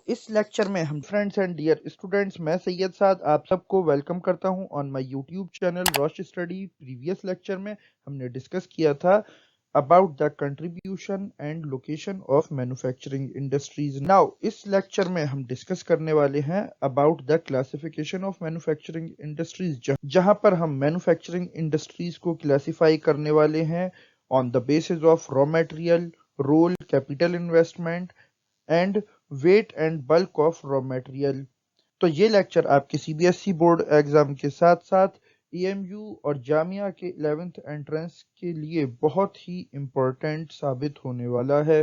इस लेक्चर में हम फ्रेंड्स एंड डियर स्टूडेंट्स, मैं सैयद साद आप सबको वेलकम करता हूं on my YouTube channel Rosh study. Previous lecture में हमने डिस्कस किया था about the contribution and location of manufacturing industries. Now इस लेक्चर में हम डिस्कस करने वाले हैं about the classification of manufacturing industries, जहां पर हम मैन्युफैक्चरिंग इंडस्ट्रीज को क्लासिफाई करने वाले हैं on the basis of raw material, role, capital investment and weight and bulk of raw material. तो ये लेक्चर आपके सीबीएसई बोर्ड एग्जाम के साथ साथ एएमयू और जामिया के 11th एंट्रेंस के लिए बहुत ही इम्पोर्टेंट साबित होने वाला है।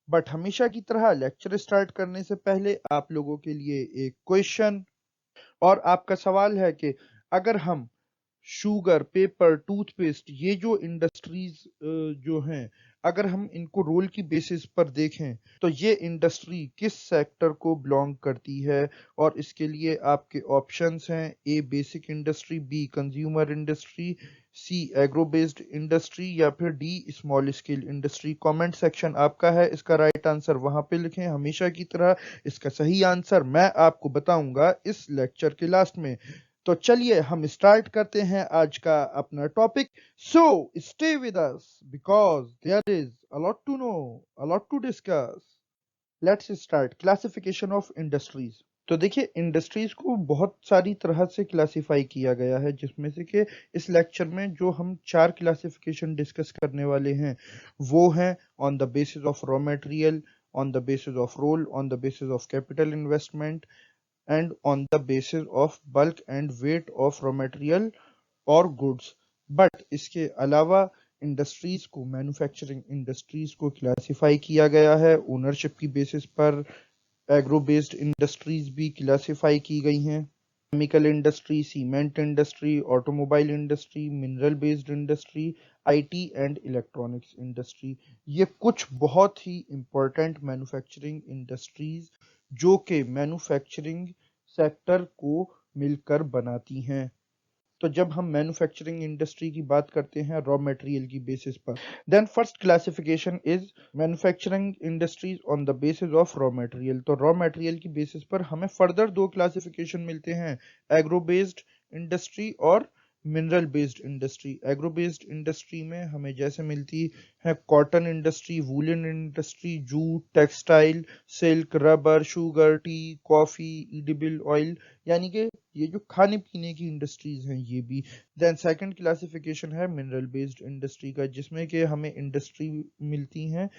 बट हमेशा की तरह लेक्चर स्टार्ट करने से पहले आप लोगों के लिए एक क्वेश्चन और आपका सवाल है कि अगर हम शुगर, पेपर, टूथपेस्ट, ये जो इंडस्ट्रीज जो हैं, अगर हम इनको रोल की बेसिस पर देखें तो ये इंडस्ट्री किस सेक्टर को बिलोंग करती है। और इसके लिए आपके ऑप्शंस हैं: A basic industry, B consumer industry, C agro based industry या फिर D small scale industry. Comment section आपका है, इसका राइट आंसर वहां पे लिखें। हमेशा की तरह इसका सही आंसर मैं आपको बताऊंगा इस लेक्चर के लास्ट में। तो चलिए हम स्टार्ट करते हैं आज का अपना topic. So stay with us because there is a lot to know, a lot to discuss. Let's start classification of industries. तो देखिए, इंडस्ट्रीज को बहुत सारी तरह से क्लासिफाई किया गया है, जिसमें से कि इस लेक्चर में जो हम 4 क्लासिफिकेशन डिस्कस करने वाले हैं वो हैं on the basis of raw material, on the basis of role, on the basis of capital investment and on the basis of bulk and weight of raw material or goods। But इसके अलावा industries को, manufacturing industries को classify किया गया है ownership की basis पर। Agro based industries भी क्लासिफाई की गई हैं: chemical industry, cement industry, automobile industry, mineral based industry, IT and electronics industry. ये कुछ बहुत ही इंपॉर्टेंट मैन्युफैक्चरिंग इंडस्ट्रीज जो कि मैन्युफैक्चरिंग सेक्टर को मिलकर बनाती हैं। तो जब हम मैन्युफैक्चरिंग इंडस्ट्री की बात करते हैं रॉ मटेरियल की बेसिस पर, then first classification is manufacturing industries on the basis of raw material. तो रॉ मटेरियल की बेसिस पर हमें फर्दर 2 क्लासिफिकेशन मिलते हैं: एग्रो बेस्ड इंडस्ट्री और mineral based industry. Agro based industry में हमें जैसे मिलती है cotton industry, woollen industry, jute, textile, silk, rubber, sugar, tea, coffee, edible oil, यानी कि ये जो खाने पीने की इंडस्ट्रीज हैं ये भी। देन सेकंड क्लासिफिकेशन है मिनरल बेस्ड इंडस्ट्री का, जिसमें कि हमें इंडस्ट्री मिलती हैं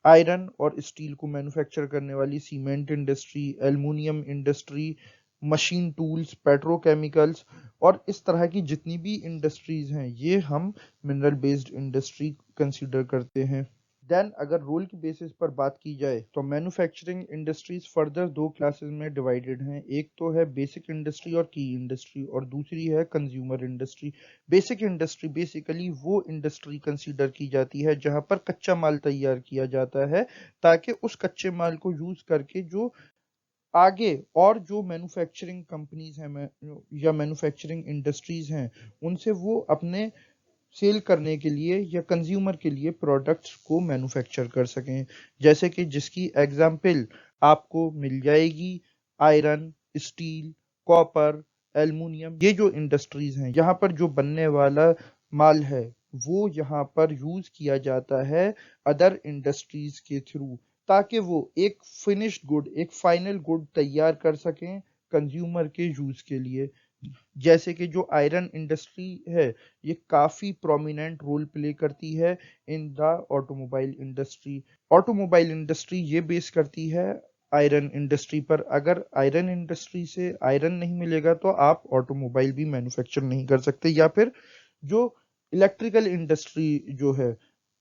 आयरन और स्टील को मैन्युफैक्चर करने वाली cement industry, aluminium industry, machine tools, petrochemicals, और इस तरह की जितनी भी इंडस्ट्रीज हैं ये हम मिनरल बेस्ड इंडस्ट्री कंसीडर करते हैं। देन अगर रोल की बेसिस पर बात की जाए तो मैन्युफैक्चरिंग इंडस्ट्रीज फर्दर 2 क्लासेस में डिवाइडेड हैं। एक तो है बेसिक इंडस्ट्री और की इंडस्ट्री, और दूसरी है consumer industry. Basic industry basically वो इंडस्ट्री कंसीडर की जाती है जहां पर कच्चा माल तैयार किया जाता है, ताकि उस कच्चे माल को यूज करके जो आगे और जो मैन्युफैक्चरिंग कंपनीज हैं या मैन्युफैक्चरिंग इंडस्ट्रीज हैं उनसे वो अपने सेल करने के लिए या कंज्यूमर के लिए प्रोडक्ट्स को मैन्युफैक्चर कर सकें। जैसे कि जिसकी एग्जांपल आपको मिल जाएगी आयरन, स्टील, कॉपर, एल्युमिनियम। ये जो इंडस्ट्रीज हैं यहाँ पर जो बनने वाला माल है वो यहाँ पर यूज किया जाता है अदर इंडस्ट्रीज के थ्रू, ताकि वो एक फिनिश्ड गुड, एक फाइनल गुड तैयार कर सकें कंज्यूमर के यूज के लिए। जैसे कि जो आयरन इंडस्ट्री है ये काफी प्रोमिनेंट रोल प्ले करती है in the automobile industry. Automobile industry ये बेस करती है आयरन इंडस्ट्री पर। अगर आयरन इंडस्ट्री से आयरन नहीं मिलेगा तो आप ऑटोमोबाइल भी मैन्युफैक्चर नहीं कर सकते। या फिर जो इलेक्ट्रिकल इंडस्ट्री जो है,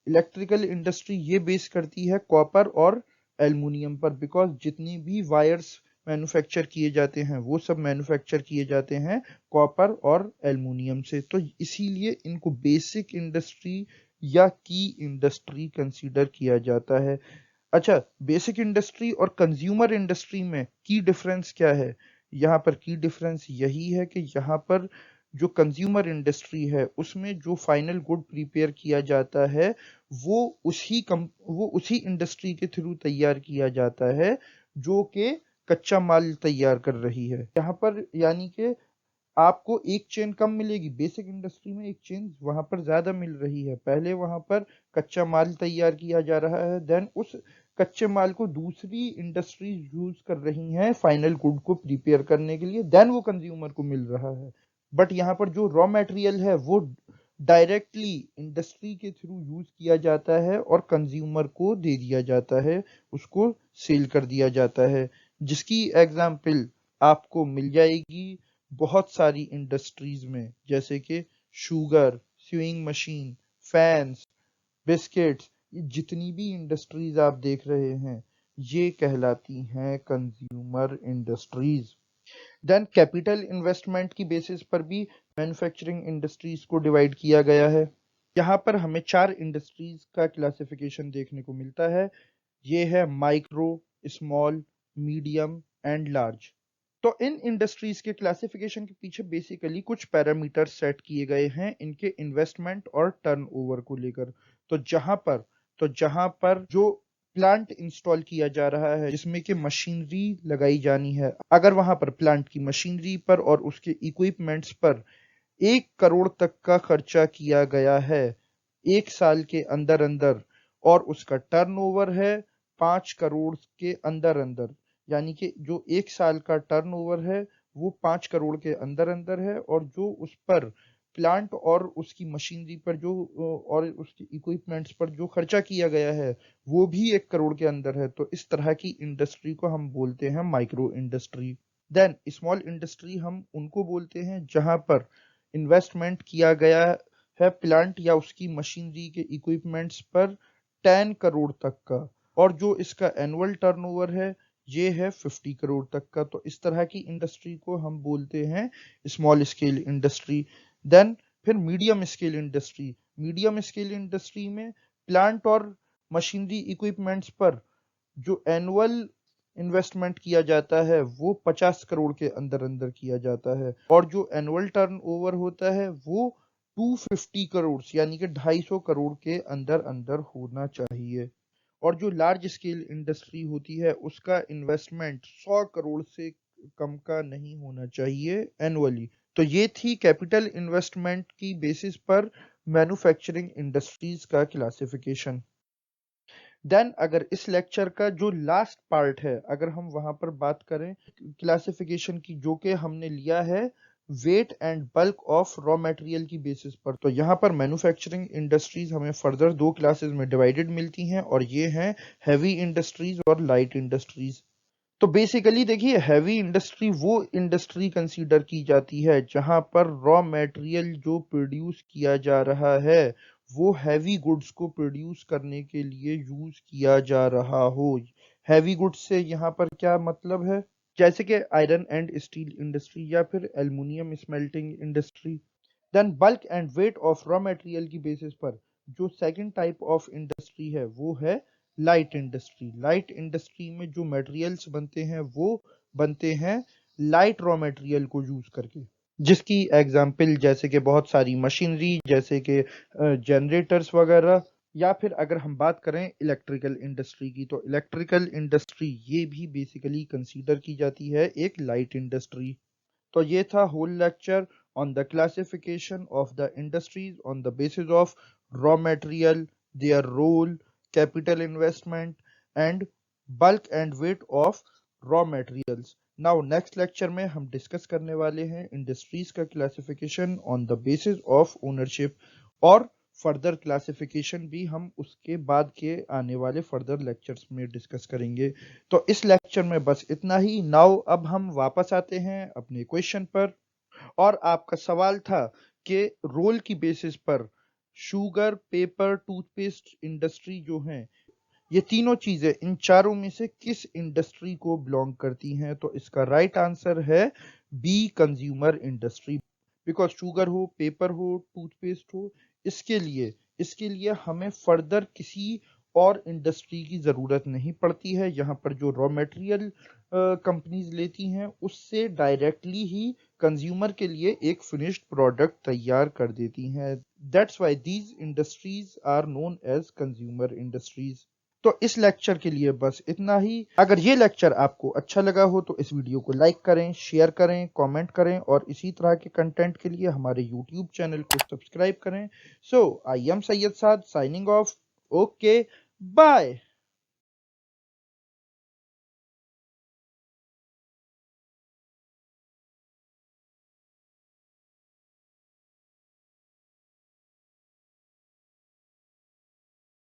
इलेक्ट्रिकल इंडस्ट्री ये बेस करती है कॉपर और एल्युमिनियम पर, बिकॉज जितनी भी वायर्स मैन्युफैक्चर किए जाते हैं वो सब मैन्युफैक्चर किए जाते हैं कॉपर और एल्युमिनियम से। तो इसीलिए इनको बेसिक इंडस्ट्री या की इंडस्ट्री कंसीडर किया जाता है। अच्छा, बेसिक इंडस्ट्री और कंज्यूमर इंडस्ट्री में की डिफरेंस क्या है? यहाँ पर की डिफरेंस यही है कि यहाँ पर जो कंज्यूमर इंडस्ट्री है उसमें जो फाइनल गुड प्रिपेयर किया जाता है वो उसी इंडस्ट्री के थ्रू तैयार किया जाता है जो कि कच्चा माल तैयार कर रही है। यहाँ पर यानी कि आपको एक चेन कम मिलेगी, बेसिक इंडस्ट्री में एक चेन वहां पर ज्यादा मिल रही है। पहले वहां पर कच्चा माल तैयार किया जा रहा है, देन उस कच्चे माल को दूसरी इंडस्ट्रीज यूज कर रही हैं फाइनल गुड को प्रिपेयर करने के लिए, देन वो कंज्यूमर को मिल रहा है। बट यहाँ पर जो रॉ मटेरियल है वो डायरेक्टली इंडस्ट्री के थ्रू यूज किया जाता है और कंज्यूमर को दे दिया जाता है, उसको सेल कर दिया जाता है, जिसकी एग्जाम्पल आपको मिल जाएगी बहुत सारी इंडस्ट्रीज में, जैसे कि sugar, sewing machine, fans, biscuits. ये जितनी भी इंडस्ट्रीज आप देख रहे हैं ये कहलाती हैं consumer industries. Then capital investment की बेसिस पर भी मैन्युफैक्चरिंग इंडस्ट्रीज को डिवाइड किया गया है। यहाँ पर हमें 4 इंडस्ट्रीज का क्लासिफिकेशन देखने को मिलता है। ये है micro, small, medium and large. तो इन इंडस्ट्रीज के क्लासिफिकेशन के पीछे बेसिकली कुछ पैरामीटर सेट किए गए हैं इनके इन्वेस्टमेंट और टर्नओवर को लेकर। तो जहां पर जो प्लांट इंस्टॉल किया जा रहा है जिसमें कि मशीनरी लगाई जानी है, अगर वहां पर प्लांट की मशीनरी पर और उसके इक्विपमेंट्स पर 1 करोड़ तक का खर्चा किया गया है 1 साल के अंदर अंदर, और उसका टर्नओवर है 5 करोड़ के अंदर अंदर, यानी कि जो 1 साल का टर्नओवर है वो 5 करोड़ के अंदर अंदर है, और जो उस पर प्लांट और उसकी मशीनरी पर जो और उसके इक्विपमेंट्स पर जो खर्चा किया गया है वो भी 1 करोड़ के अंदर है। तो इस तरह की इंडस्ट्री को हम बोलते हैं micro industry. Then small industry हम उनको बोलते हैं जहां पर इन्वेस्टमेंट किया गया है प्लांट या उसकी मशीनरी के इक्विपमेंट्स पर 10 करोड़ तक का, और जो इसका एनुअल टर्नओवर है ये है 50 करोड़ तक का। तो इस तरह की इंडस्ट्री को हम बोलते हैं स्मॉल स्केल इंडस्ट्री। देन फिर medium scale industry. Medium scale industry में प्लांट और मशीनरी इक्विपमेंट्स पर जो एनुअल इन्वेस्टमेंट किया जाता है वो 50 करोड़ के अंदर अंदर किया जाता है, और जो एनुअल टर्नओवर होता है वो 250 करोड़ यानी कि 250 करोड़ के अंदर अंदर होना चाहिए। और जो लार्ज स्केल इंडस्ट्री होती है उसका इन्वेस्टमेंट 100 करोड़ से कम का नहीं होना चाहिए एनुअली। तो ये थी कैपिटल इन्वेस्टमेंट की बेसिस पर मैन्युफैक्चरिंग इंडस्ट्रीज का क्लासिफिकेशन। देन अगर इस लेक्चर का जो लास्ट पार्ट है अगर हम वहां पर बात करें क्लासिफिकेशन की, जो कि हमने लिया है weight and bulk of raw material की बेसिस पर, तो यहाँ पर मैन्युफैक्चरिंग इंडस्ट्रीज हमें फर्दर 2 क्लासेस में डिवाइडेड मिलती हैं, और ये हैं हैवी इंडस्ट्रीज और लाइट इंडस्ट्रीज। तो बेसिकली देखिए हैवी इंडस्ट्री वो इंडस्ट्री कंसीडर की जाती है जहां पर रॉ मटेरियल जो प्रोड्यूस किया जा रहा है वो हैवी गुड्स को प्रोड्यूस करने के लिए यूज किया जा रहा हो। हैवी गुड्स से यहाँ पर क्या मतलब है, जैसे कि आयरन एंड स्टील इंडस्ट्री या फिर aluminium smelting industry. Then bulk and weight of raw material की बेसिस पर जो सेकंड टाइप ऑफ इंडस्ट्री है वो है लाइट इंडस्ट्री। लाइट इंडस्ट्री में जो मटेरियल्स बनते हैं वो बनते हैं लाइट रॉ मटेरियल को यूज करके, जिसकी एग्जांपल जैसे कि बहुत सारी मशीनरी जैसे कि जनरेटर्स वगैरह, या फिर अगर हम बात करें इलेक्ट्रिकल इंडस्ट्री की तो इलेक्ट्रिकल इंडस्ट्री ये भी बेसिकली कंसीडर की जाती है एक लाइट इंडस्ट्री। तो ये था whole lecture on the classification of the industries on the basis of raw material, their role, capital investment, and bulk and weight of raw materials. Now next lecture में हम discuss करने वाले हैं industries का classification on the basis of ownership, और further classification भी हम उसके बाद के आने वाले फर्दर लेक्चर्स में डिस्कस करेंगे। तो इस लेक्चर में बस इतना ही। नाउ अब हम वापस आते हैं अपने क्वेश्चन पर, और आपका सवाल था कि रोल की बेसिस पर शुगर, पेपर, टूथपेस्ट इंडस्ट्री जो हैं ये तीनों चीजें इन चारों में से किस इंडस्ट्री को बिलोंग करती हैं, तो इसका राइट आंसर है b consumer industry. Because sugar हो, पेपर हो, टूथपेस्ट हो, इसके लिए हमें फर्दर किसी और इंडस्ट्री की जरूरत नहीं पड़ती है। यहाँ पर जो रॉ मटेरियल कंपनीज लेती हैं उससे डायरेक्टली ही कंज्यूमर के लिए एक फिनिश्ड प्रोडक्ट तैयार कर देती हैं। That's why these industries are known as consumer industries. तो इस लेक्चर के लिए बस इतना ही। अगर ये लेक्चर आपको अच्छा लगा हो तो इस वीडियो को लाइक करें, शेयर करें, कमेंट करें और इसी तरह के कंटेंट के लिए हमारे यूट्यूब चैनल को सब्सक्राइब करें। So I am Syed Saad signing off. Okay, bye.